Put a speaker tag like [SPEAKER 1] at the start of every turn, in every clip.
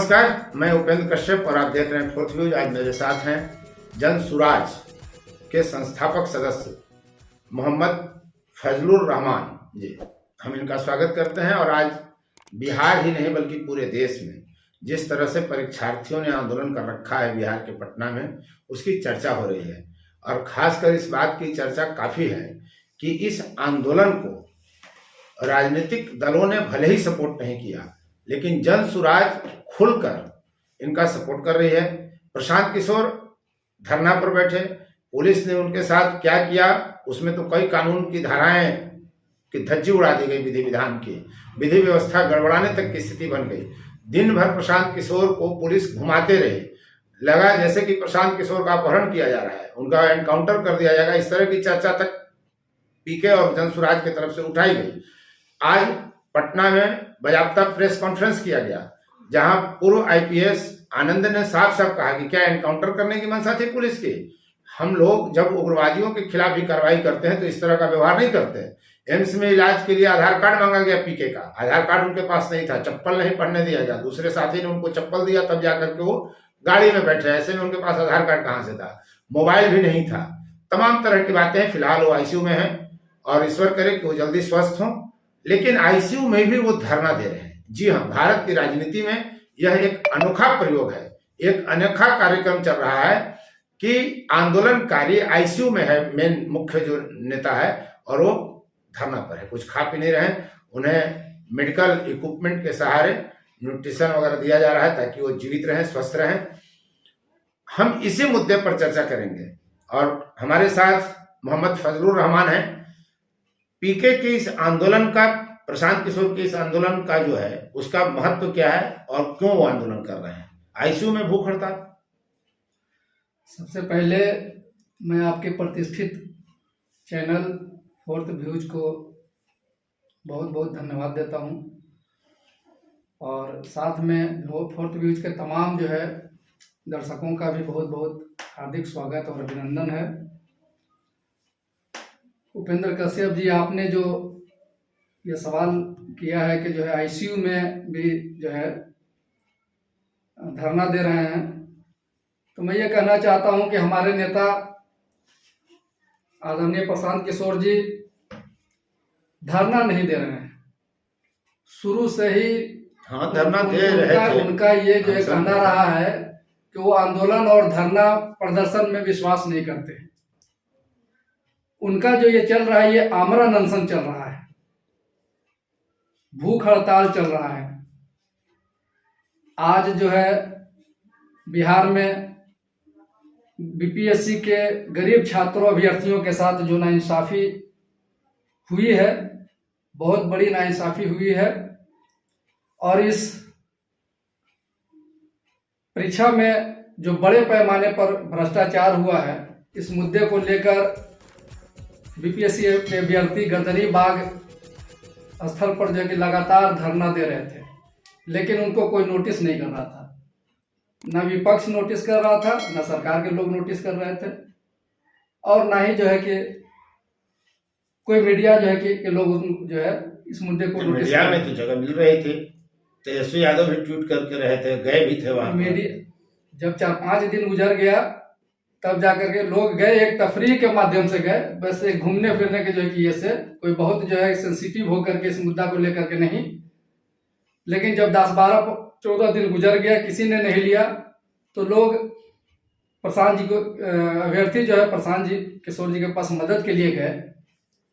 [SPEAKER 1] नमस्कार, मैं उपेंद्र कश्यप और आप देख रहे हैं फोर्थ व्यूज। आज मेरे साथ हैं जन सुराज के संस्थापक सदस्य मोहम्मद फजलुर रहमान जी। हम इनका स्वागत करते हैं। और आज बिहार ही नहीं बल्कि पूरे देश में जिस तरह से परीक्षार्थियों ने आंदोलन कर रखा है बिहार के पटना में, उसकी चर्चा हो रही है। और खासकर इस बात की चर्चा काफी है कि इस आंदोलन को राजनीतिक दलों ने भले ही सपोर्ट नहीं किया, लेकिन जन सुराज खुलकर इनका सपोर्ट कर रही है। प्रशांत किशोर धरना पर बैठे, पुलिस ने उनके साथ क्या किया, उसमें तो कई कानून की धाराएं की धज्जी उड़ा दी गई, विधि विधान की, विधि व्यवस्था गड़बड़ाने तक की स्थिति बन गई। दिन भर प्रशांत किशोर को पुलिस घुमाते रहे, लगा जैसे कि प्रशांत किशोर का अपहरण किया जा रहा है, उनका एनकाउंटर कर दिया जाएगा। इस तरह की चर्चा तक पीके और जन सुराज की तरफ से उठाई गई। आज पटना में बाकायदा प्रेस कॉन्फ्रेंस किया गया, जहां पूर्व आईपीएस आनंद ने साफ साफ कहा कि क्या एनकाउंटर करने की मंशा थी पुलिस की। हम लोग जब उग्रवादियों के खिलाफ भी कार्रवाई करते हैं तो इस तरह का व्यवहार नहीं करते। एम्स में इलाज के लिए आधार कार्ड मांगा गया पीके का, आधार कार्ड उनके पास नहीं था, चप्पल नहीं पहनने दिया गया, दूसरे साथी ने उनको चप्पल दिया तब जाकर के वो गाड़ी में बैठे। ऐसे में उनके पास आधार कार्ड कहाँ से था, मोबाइल भी नहीं था। तमाम तरह की बातें। फिलहाल वो आईसीयू में है और ईश्वर करे कि वो जल्दी स्वस्थ हों, लेकिन आईसीयू में भी वो धरना दे रहे हैं। जी हाँ, भारत की राजनीति में यह एक अनोखा प्रयोग है, एक अनोखा कार्यक्रम चल रहा है कि आंदोलनकारी आईसीयू में है, मेन मुख्य जो नेता है, और वो धरना पर है, कुछ खा पी नहीं रहे। उन्हें मेडिकल इक्विपमेंट के सहारे न्यूट्रिशन वगैरह दिया जा रहा है ताकि वो जीवित रहें, स्वस्थ रहें। हम इसी मुद्दे पर चर्चा करेंगे और हमारे साथ मोहम्मद फजलुर रहमान है। पीके के इस आंदोलन का, प्रशांत किशोर के इस आंदोलन का जो है उसका महत्व क्या है और क्यों वो आंदोलन कर रहे हैं, आईसीयू में भूख हड़ताल।
[SPEAKER 2] सबसे पहले मैं आपके प्रतिष्ठित चैनल फोर्थ व्यूज को बहुत बहुत धन्यवाद देता हूं, और साथ में फोर्थ व्यूज के तमाम जो है दर्शकों का भी बहुत बहुत हार्दिक स्वागत और अभिनंदन है। उपेंद्र कश्यप जी, आपने जो ये सवाल किया है कि जो है आईसीयू में भी जो है धरना दे रहे हैं, तो मैं ये कहना चाहता हूं कि हमारे नेता आदरणीय प्रशांत किशोर जी धरना नहीं दे रहे हैं। शुरू से ही
[SPEAKER 1] धरना दे रहे थे।
[SPEAKER 2] उनका ये जो है कहना रहा है कि वो आंदोलन और धरना प्रदर्शन में विश्वास नहीं करते। उनका जो ये चल रहा है, ये आमरण अनशन चल रहा है, भूख हड़ताल चल रहा है। आज जो है बिहार में बीपीएससी के गरीब छात्रों अभ्यर्थियों के साथ जो नाइंसाफी हुई है, बहुत बड़ी नाइंसाफी हुई है। और इस परीक्षा में जो बड़े पैमाने पर भ्रष्टाचार हुआ है, इस मुद्दे को लेकर बीपीएससी के अभ्यर्थी गर्दनी बाग स्थल पर जो कि लगातार धरना दे रहे थे, लेकिन उनको कोई नोटिस नहीं कर रहा था। ना विपक्ष नोटिस कर रहा था, ना सरकार के लोग नोटिस कर रहे थे, और ना ही जो है कि कोई मीडिया जो है कि लोग जो है इस मुद्दे को नोटिस।
[SPEAKER 1] मीडिया में तो जगह मिल रही थी, तेजस्वी यादव भी ट्वीट करके रहे थे, गए भी थे वहां।
[SPEAKER 2] मीडिया जब 4-5 दिन गुजर गया तब जाकर के लोग गए, एक तफरीह के माध्यम से गए, बस एक घूमने फिरने के जो है कि ये से कोई बहुत जो है सेंसिटिव होकर के इस मुद्दा को लेकर के नहीं। लेकिन जब 10-12-14 दिन गुजर गया, किसी ने नहीं लिया, तो लोग प्रशांत जी को, अभ्यर्थी जो है प्रशांत जी किशोर जी के पास मदद के लिए गए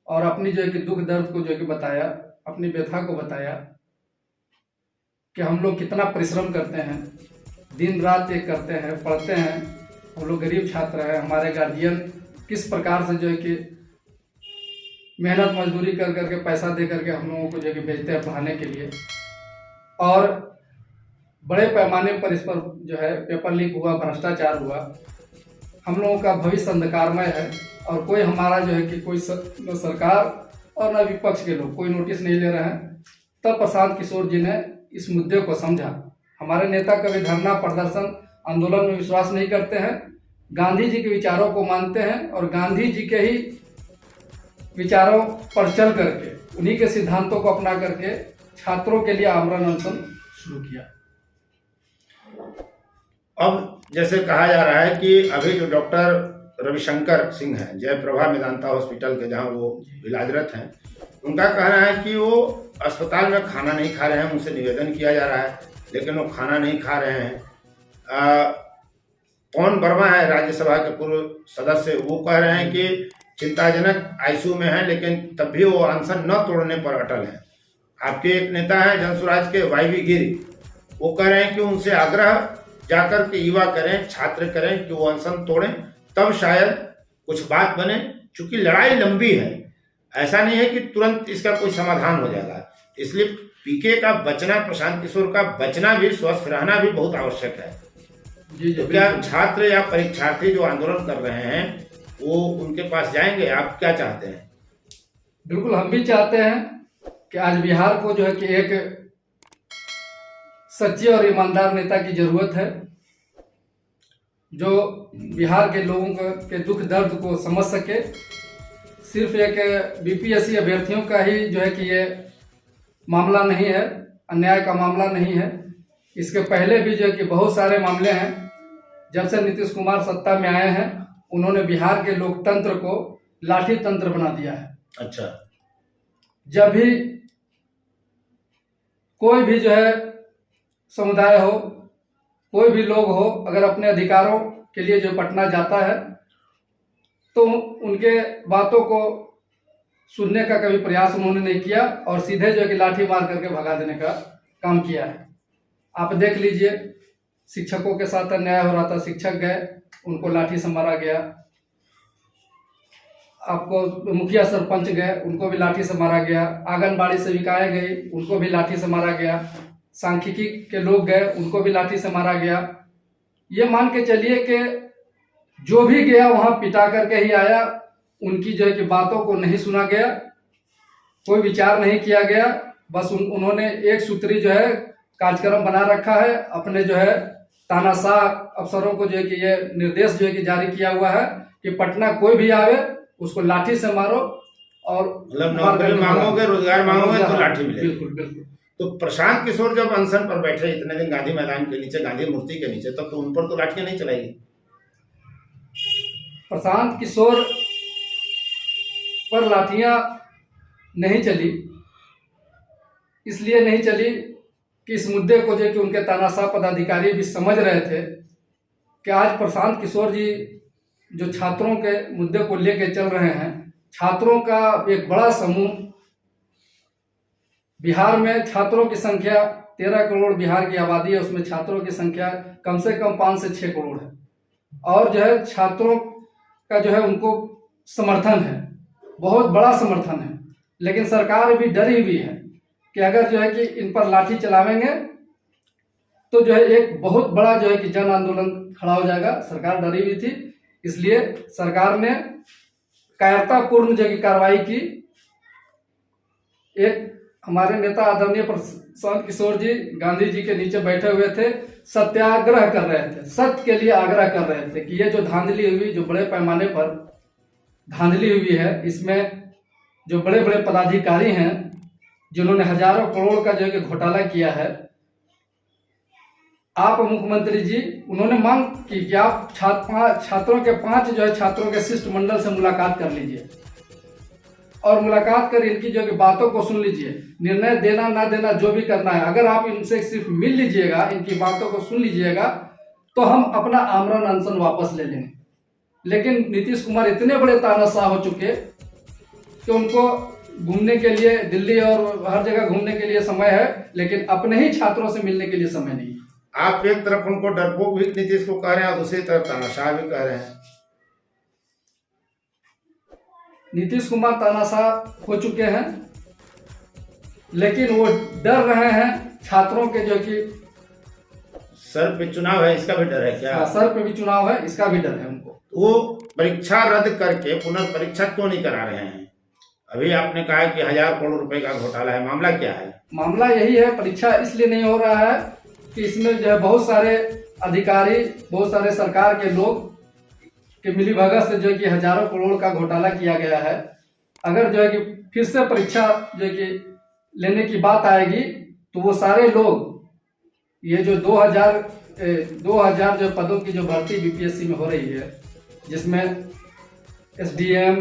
[SPEAKER 2] और अपनी जो है कि दुख दर्द को जो है कि बताया, अपनी व्यथा को बताया कि हम लोग कितना परिश्रम करते हैं, दिन रात एक करते हैं, पढ़ते हैं, हम लोग गरीब छात्र हैं, हमारे गार्जियन किस प्रकार से जो है कि मेहनत मजदूरी कर करके पैसा दे करके हम लोगों को जो है कि भेजते हैं पढ़ाने के लिए, और बड़े पैमाने पर इस पर जो है पेपर लीक हुआ, भ्रष्टाचार हुआ। हम लोगों का भविष्य अंधकारमय है और कोई हमारा जो है कि कोई न सरकार और न विपक्ष के लोग कोई नोटिस नहीं ले रहे हैं। तब प्रशांत किशोर जी ने इस मुद्दे को समझा। हमारे नेता कभी धरना प्रदर्शन आंदोलन में विश्वास नहीं करते हैं, गांधी जी के विचारों को मानते हैं और गांधी जी के ही विचारों पर चल करके, उन्हीं के सिद्धांतों को अपना करके छात्रों के लिए आमरण अनशन शुरू किया।
[SPEAKER 1] अब जैसे कहा जा रहा है कि अभी जो डॉक्टर रविशंकर सिंह हैं जयप्रभा मेदांता हॉस्पिटल के जहां वो इलाजरत हैं, उनका कहना है कि वो अस्पताल में खाना नहीं खा रहे हैं। उनसे निवेदन किया जा रहा है लेकिन वो खाना नहीं खा रहे हैं। पवन वर्मा है राज्यसभा के पूर्व सदस्य, वो कह रहे हैं कि चिंताजनक आईसीयू में है लेकिन तब भी वो अनशन न तोड़ने पर अटल है। आपके एक नेता हैं जनसुराज के वाईवी गिरी, वो कह रहे हैं कि उनसे आग्रह जाकर के युवा करें, छात्र करें कि वो अनशन तोड़ें, तब शायद कुछ बात बने। चूंकि लड़ाई लंबी है, ऐसा नहीं है कि तुरंत इसका कोई समाधान हो जाएगा। इसलिए पीके का बचना, प्रशांत किशोर का बचना भी, स्वस्थ रहना भी बहुत आवश्यक है।
[SPEAKER 2] जी
[SPEAKER 1] तो क्या छात्र या परीक्षार्थी जो आंदोलन कर रहे हैं वो उनके पास जाएंगे? आप क्या चाहते हैं?
[SPEAKER 2] बिल्कुल, हम भी चाहते हैं कि आज बिहार को जो है कि एक सच्चे और ईमानदार नेता की जरूरत है, जो बिहार के लोगों के दुख दर्द को समझ सके। सिर्फ एक बीपीएससी अभ्यर्थियों का ही जो है कि ये मामला नहीं है, अन्याय का मामला नहीं है। इसके पहले भी जो है कि बहुत सारे मामले हैं। जब से नीतीश कुमार सत्ता में आए हैं, उन्होंने बिहार के लोकतंत्र को लाठी तंत्र बना दिया है।
[SPEAKER 1] अच्छा,
[SPEAKER 2] जब भी कोई भी जो है समुदाय हो, कोई भी लोग हो, अगर अपने अधिकारों के लिए जो पटना जाता है तो उनके बातों को सुनने का कभी प्रयास उन्होंने नहीं किया और सीधे जो है कि लाठी मार करके भगा देने का काम किया है। आप देख लीजिए, शिक्षकों के साथ अन्याय हो रहा था, शिक्षक गए, उनको लाठी से मारा गया। आपको मुखिया सरपंच गए, उनको भी लाठी से मारा गया। आंगनबाड़ी सेविकाएं गई, उनको भी लाठी से मारा गया। सांख्यिकी के लोग गए, उनको भी लाठी से मारा गया। ये मान के चलिए कि जो भी गया वहां पिटा करके ही आया। उनकी जो है कि बातों को नहीं सुना गया, कोई विचार नहीं किया गया। बस उन्होंने एक सूत्री जो है कार्यक्रम बना रखा है। अपने जो है तानाशाह अफसरों को जो है कि ये निर्देश जो है कि जारी किया हुआ है कि पटना कोई भी आवे उसको लाठी से मारो और
[SPEAKER 1] मतलब नौकरी मांगोगे, रोजगार मांगोगे तो लाठी मिलेगी।
[SPEAKER 2] बिल्कुल बिल्कुल।
[SPEAKER 1] तो प्रशांत किशोर जब अनशन पर बैठे इतने दिन गांधी मैदान के नीचे, गांधी मूर्ति के नीचे, तब तो उन पर तो लाठियां नहीं चलाएगी।
[SPEAKER 2] प्रशांत किशोर पर लाठियां नहीं चली, इसलिए नहीं चली कि इस मुद्दे को जो कि उनके तानाशाह पदाधिकारी भी समझ रहे थे कि आज प्रशांत किशोर जी जो छात्रों के मुद्दे को लेके चल रहे हैं, छात्रों का एक बड़ा समूह, बिहार में छात्रों की संख्या 13 करोड़ बिहार की आबादी है, उसमें छात्रों की संख्या कम से कम 5 से 6 करोड़ है। और जो है छात्रों का जो है उनको समर्थन है, बहुत बड़ा समर्थन है। लेकिन सरकार भी डरी हुई है कि अगर जो है कि इन पर लाठी चलावेंगे तो जो है एक बहुत बड़ा जो है कि जन आंदोलन खड़ा हो जाएगा। सरकार डरी हुई थी, इसलिए सरकार ने कायरतापूर्ण जो है कि कार्रवाई की। एक हमारे नेता आदरणीय प्रशांत किशोर जी गांधी जी के नीचे बैठे हुए थे, सत्याग्रह कर रहे थे, सत्य के लिए आग्रह कर रहे थे कि ये जो धांधली हुई, जो बड़े पैमाने पर धांधली हुई है, इसमें जो बड़े बड़े पदाधिकारी हैं जिन्होंने हजारों करोड़ का जो है कि घोटाला किया है, आप मुख्यमंत्री जी, उन्होंने मांग की कि आप छात्रों के 5 जो है छात्रों के शिष्टमंडल से मुलाकात कर लीजिए और मुलाकात कर इनकी जो कि बातों को सुन लीजिए। निर्णय देना ना देना जो भी करना है, अगर आप इनसे सिर्फ मिल लीजिएगा, इनकी बातों को सुन लीजिएगा तो हम अपना आमरण अनशन वापस ले लेंगे। लेकिन नीतीश कुमार इतने बड़े तानाशाह हो चुके कि उनको घूमने के लिए दिल्ली और हर जगह घूमने के लिए समय है, लेकिन अपने ही छात्रों से मिलने के लिए समय नहीं।
[SPEAKER 1] आप एक तरफ उनको डरपोक भी नीतीश को कह रहे हैं और दूसरी तरफ तानाशाह भी कह रहे हैं।
[SPEAKER 2] नीतीश कुमार तानाशाह हो चुके हैं, लेकिन वो डर रहे हैं छात्रों के जो कि
[SPEAKER 1] सर पे चुनाव है, इसका भी डर है क्या?
[SPEAKER 2] सर पे भी चुनाव है, इसका भी डर है उनको।
[SPEAKER 1] वो परीक्षा रद्द करके पुनर्परीक्षा क्यों नहीं करा रहे हैं? अभी आपने कहा कि 1000 करोड़ रुपए का घोटाला है, मामला क्या है?
[SPEAKER 2] मामला यही है, परीक्षा इसलिए नहीं हो रहा है कि इसमें जो है बहुत सारे अधिकारी, बहुत सारे सरकार के लोग के मिलीभगत से जो है कि हजारों करोड़ का घोटाला किया गया है। अगर जो है कि फिर से परीक्षा जो है कि लेने की बात आएगी तो वो सारे लोग, ये जो 2000 जो पदों की जो भर्ती बीपीएससी में हो रही है, जिसमें एसडीएम,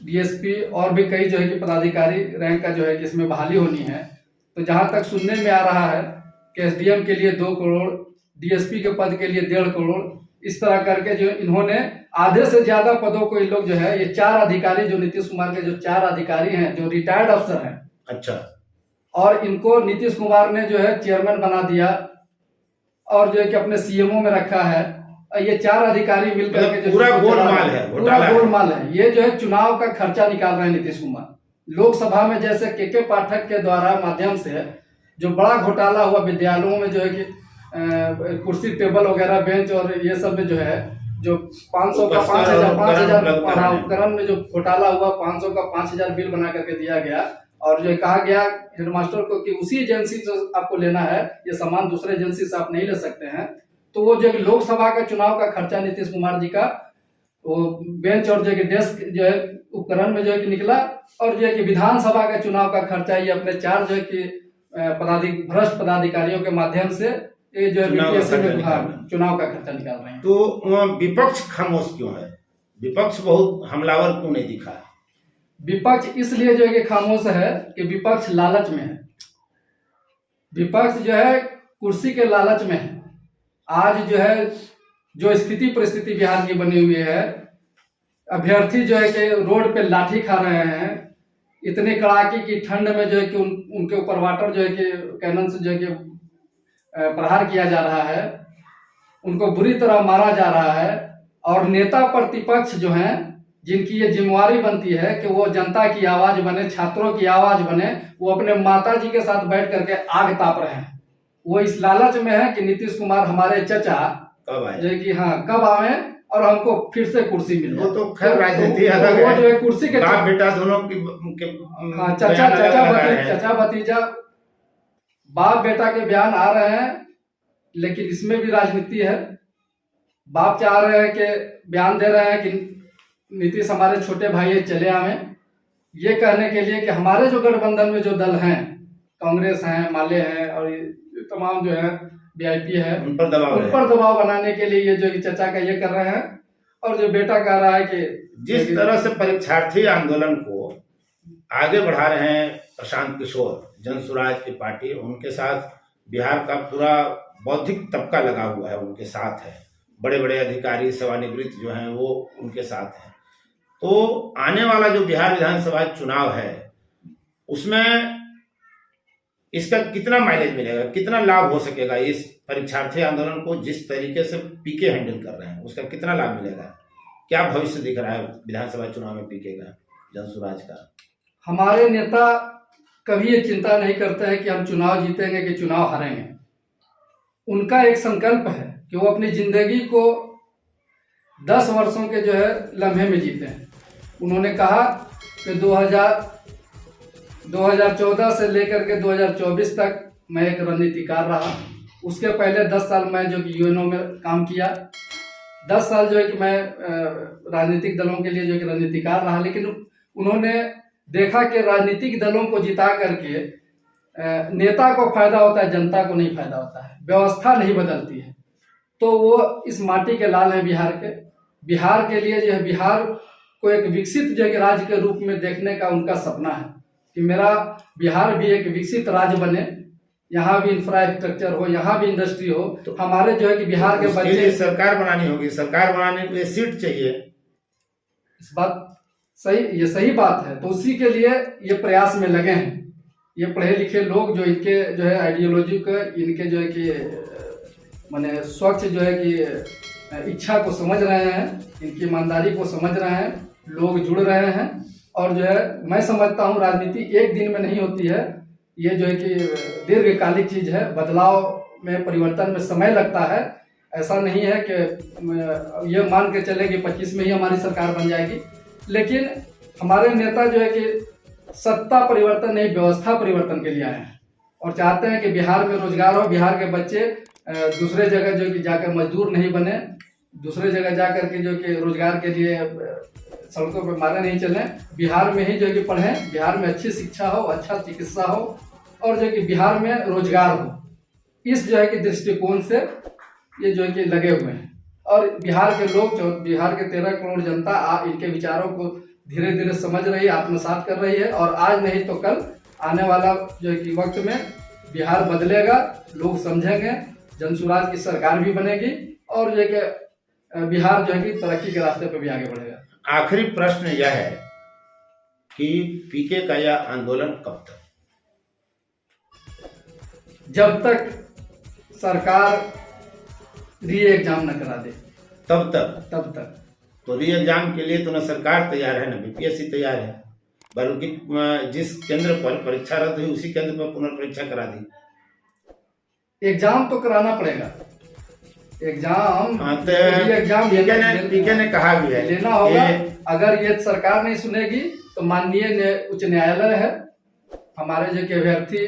[SPEAKER 2] डीएसपी और भी कई जो है कि पदाधिकारी रैंक का जो है कि इसमें बहाली होनी है। तो जहां तक सुनने में आ रहा है कि एसडीएम के लिए 2 करोड़, डीएसपी के पद के लिए 1.5 करोड़, इस तरह करके जो इन्होंने आधे से ज्यादा पदों को इन लोग जो है, ये 4 अधिकारी जो नीतीश कुमार के जो 4 अधिकारी हैं जो रिटायर्ड अफसर हैं,
[SPEAKER 1] अच्छा,
[SPEAKER 2] और इनको नीतीश कुमार ने जो है चेयरमैन बना दिया और जो है कि अपने सीएमओ में रखा है। ये 4 अधिकारी मिलकर के
[SPEAKER 1] पूरा गोलमाल है,
[SPEAKER 2] पूरा गोलमाल है। ये जो है चुनाव का खर्चा निकाल रहे हैं नीतीश कुमार। लोकसभा में जैसे के पाठक के द्वारा माध्यम से जो बड़ा घोटाला हुआ, विद्यालयों में जो है कि कुर्सी टेबल वगैरह बेंच और ये सब में जो है जो 500 का 5000 उपकरण में जो घोटाला हुआ, 500 का 5000 बिल बना करके दिया गया और जो कहा गया हेडमास्टर को कि उसी एजेंसी से आपको लेना है, ये सामान दूसरे एजेंसी से आप नहीं ले सकते हैं। तो वो जो लोकसभा का चुनाव का खर्चा नीतीश कुमार जी का वो बेंच और जो डेस्क जो है उपकरण में जो है कि निकला, और जो है कि विधानसभा का चुनाव का खर्चा ये अपने 4 जो है कि भ्रष्ट पदाधिकारियों के माध्यम से ये जो है चुनाव का खर्चा निकाल रहे हैं।
[SPEAKER 1] तो विपक्ष खामोश क्यों है? विपक्ष बहुत हमलावर क्यों नहीं दिखा?
[SPEAKER 2] विपक्ष इसलिए जो है कि खामोश है कि विपक्ष लालच में है। विपक्ष जो है कुर्सी के लालच में है। आज जो है जो स्थिति परिस्थिति बिहार की बनी हुई है, अभ्यर्थी जो है कि रोड पे लाठी खा रहे हैं, इतने कड़ाके की ठंड में जो है कि उनके ऊपर वाटर जो है कि कैनन से जो है कि प्रहार किया जा रहा है, उनको बुरी तरह मारा जा रहा है। और नेता प्रतिपक्ष जो हैं, जिनकी ये जिम्मेवारी बनती है कि वो जनता की आवाज बने, छात्रों की आवाज बने, वो अपने माता जी के साथ बैठ करके आग ताप रहे हैं। वो इस लालच में है कि नीतीश कुमार हमारे चचा
[SPEAKER 1] कब आए,
[SPEAKER 2] जो कि हाँ कब आवे और हमको फिर से कुर्सी मिले।
[SPEAKER 1] वो तो खैर राजनीति अलग है,
[SPEAKER 2] वो जो है कुर्सी के
[SPEAKER 1] बाप बेटा दोनों की
[SPEAKER 2] चचा भतीजा बाप बेटा के बयान आ रहे हैं, लेकिन इसमें भी राजनीति है। बाप चाह रहे हैं कि बयान दे रहे हैं कि नीतीश हमारे छोटे भाई चले आवे, ये कहने के लिए कि हमारे जो गठबंधन में जो दल हैं, कांग्रेस हैं, माले हैं और तमाम जो है वीआईपी है, उन पर दबाव बनाने के लिए ये जो चचा का ये कर रहे हैं। और जो बेटा कह रहा है कि
[SPEAKER 1] जिस तरह से परीक्षार्थी आंदोलन को आगे बढ़ा रहे हैं प्रशांत किशोर, जन सुराज की पार्टी, उनके साथ बिहार का पूरा बौद्धिक तबका लगा हुआ है, उनके साथ है। बड़े बड़े अधिकारी सेवानिवृत्त जो हैं वो उनके साथ हैं। तो आने वाला जो बिहार विधानसभा चुनाव है उसमें इसका कितना माइलेज मिलेगा, कितना लाभ हो सकेगा? इस परीक्षार्थी आंदोलन को जिस तरीके से पीके हैंडल कर रहे हैं उसका कितना लाभ मिलेगा? क्या भविष्य दिख रहा है विधानसभा चुनाव में पीके का, जनसुराज का?
[SPEAKER 2] हमारे नेता कभी ये चिंता नहीं करते हैं कि हम चुनाव जीतेंगे कि चुनाव हारेंगे। उनका एक संकल्प है कि वो अपनी जिंदगी को 10 वर्षों के जो है लम्हे में जीते हैं। उन्होंने कहा कि 2014 से लेकर के 2024 तक मैं एक रणनीतिकार रहा। उसके पहले 10 साल मैं जो कि यूएनओ में काम किया, 10 साल जो है कि मैं राजनीतिक दलों के लिए जो कि रणनीतिकार रहा। लेकिन उन्होंने देखा कि राजनीतिक दलों को जिता करके नेता को फायदा होता है, जनता को नहीं फायदा होता है, व्यवस्था नहीं बदलती है। तो वो इस माटी के लाल हैं बिहार के। बिहार के लिए जो है बिहार को एक विकसित जो है राज्य के रूप में देखने का उनका सपना है कि मेरा बिहार भी एक विकसित राज्य बने, यहाँ भी इंफ्रास्ट्रक्चर हो, यहाँ भी इंडस्ट्री हो। तो हमारे जो है कि बिहार के बच्चे,
[SPEAKER 1] सरकार बनानी होगी, सरकार बनाने के लिए सीट चाहिए।
[SPEAKER 2] इस बात सही, ये सही बात है। तो उसी के लिए ये प्रयास में लगे हैं। ये पढ़े लिखे लोग जो इनके जो है आइडियोलॉजी को, इनके जो है कि माने स्वच्छ जो है कि इच्छा को समझ रहे हैं, इनकी ईमानदारी को समझ रहे हैं, लोग जुड़ रहे हैं। और जो है मैं समझता हूँ राजनीति एक दिन में नहीं होती है, ये जो है कि दीर्घकालिक चीज है। बदलाव में, परिवर्तन में समय लगता है। ऐसा नहीं है कि ये मान के चले कि 25 में ही हमारी सरकार बन जाएगी। लेकिन हमारे नेता जो है कि सत्ता परिवर्तन नहीं, व्यवस्था परिवर्तन के लिए आए हैं और चाहते हैं कि बिहार में रोजगार हो, बिहार के बच्चे दूसरे जगह जो कि जाकर मजदूर नहीं बने, दूसरे जगह जाकर के जो कि रोजगार के लिए सड़कों पर मारे नहीं चले, बिहार में ही जो कि पढ़ें, बिहार में अच्छी शिक्षा हो, अच्छा चिकित्सा हो और जो कि बिहार में रोजगार हो। इस जो है कि दृष्टिकोण से ये जो है कि लगे हुए हैं। और बिहार के लोग, जो बिहार के 13 करोड़ जनता इनके विचारों को धीरे धीरे समझ रही है, आत्मसात कर रही है। और आज नहीं तो कल आने वाला जो है कि वक्त में बिहार बदलेगा, लोग समझेंगे, जनसुराज की सरकार भी बनेगी और जो है कि बिहार जो है कि तरक्की के रास्ते पर भी आगे बढ़ेगा।
[SPEAKER 1] आखिरी प्रश्न यह है कि पीके का यह आंदोलन कब तक?
[SPEAKER 2] जब तक सरकार री एग्जाम न करा दे
[SPEAKER 1] तब तक। तो री एग्जाम के लिए तो न सरकार तैयार है, न बीपीएससी तैयार है, बल्कि जिस केंद्र पर परीक्षा रद्द हुई उसी केंद्र पर पुनर्परीक्षा करा दी।
[SPEAKER 2] एग्जाम तो कराना पड़ेगा, एग्जाम
[SPEAKER 1] पीके ने कहा भी है
[SPEAKER 2] लेना होगा। अगर ये सरकार नहीं सुनेगी तो माननीय उच्च न्यायालय है, हमारे जो कि अभ्यर्थी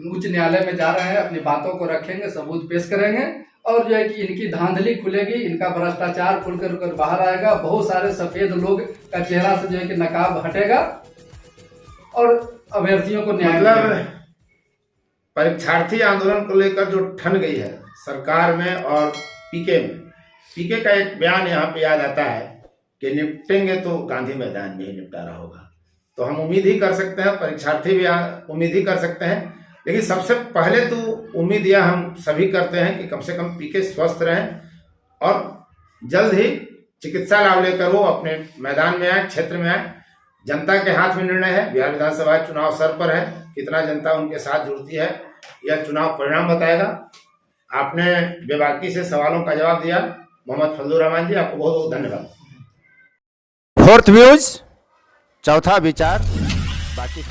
[SPEAKER 2] उच्च न्यायालय में जा रहे हैं, अपनी बातों को रखेंगे, सबूत पेश करेंगे और जो है कि इनकी धांधली खुलेगी, इनका भ्रष्टाचार खुलकर बाहर आएगा। बहुत सारे सफेद लोग का चेहरा से जो है कि नकाब हटेगा और अभ्यर्थियों को न्याय मिलेगा।
[SPEAKER 1] परीक्षार्थी आंदोलन को लेकर जो ठन गई है सरकार में और पीके में, पीके का एक बयान यहाँ पे याद आता है कि निपटेंगे तो गांधी मैदान में ही निपटारा होगा। तो हम उम्मीद ही कर सकते हैं, परीक्षार्थी भी उम्मीद ही कर सकते हैं, लेकिन सबसे पहले तो उम्मीद यह हम सभी करते हैं कि कम से कम पीके स्वस्थ रहें और जल्द ही चिकित्सा लाभ लेकर वो अपने मैदान में आए, क्षेत्र में आए। जनता के हाथ में निर्णय है, बिहार विधानसभा चुनाव सर पर है, कितना जनता उनके साथ जुड़ती है यह चुनाव परिणाम बताएगा। आपने बेबाकी से सवालों का जवाब दिया, मोहम्मद फजलुर रहमान जी, आपको बहुत बहुत धन्यवाद।
[SPEAKER 3] फोर्थ व्यूज, चौथा विचार, बाकी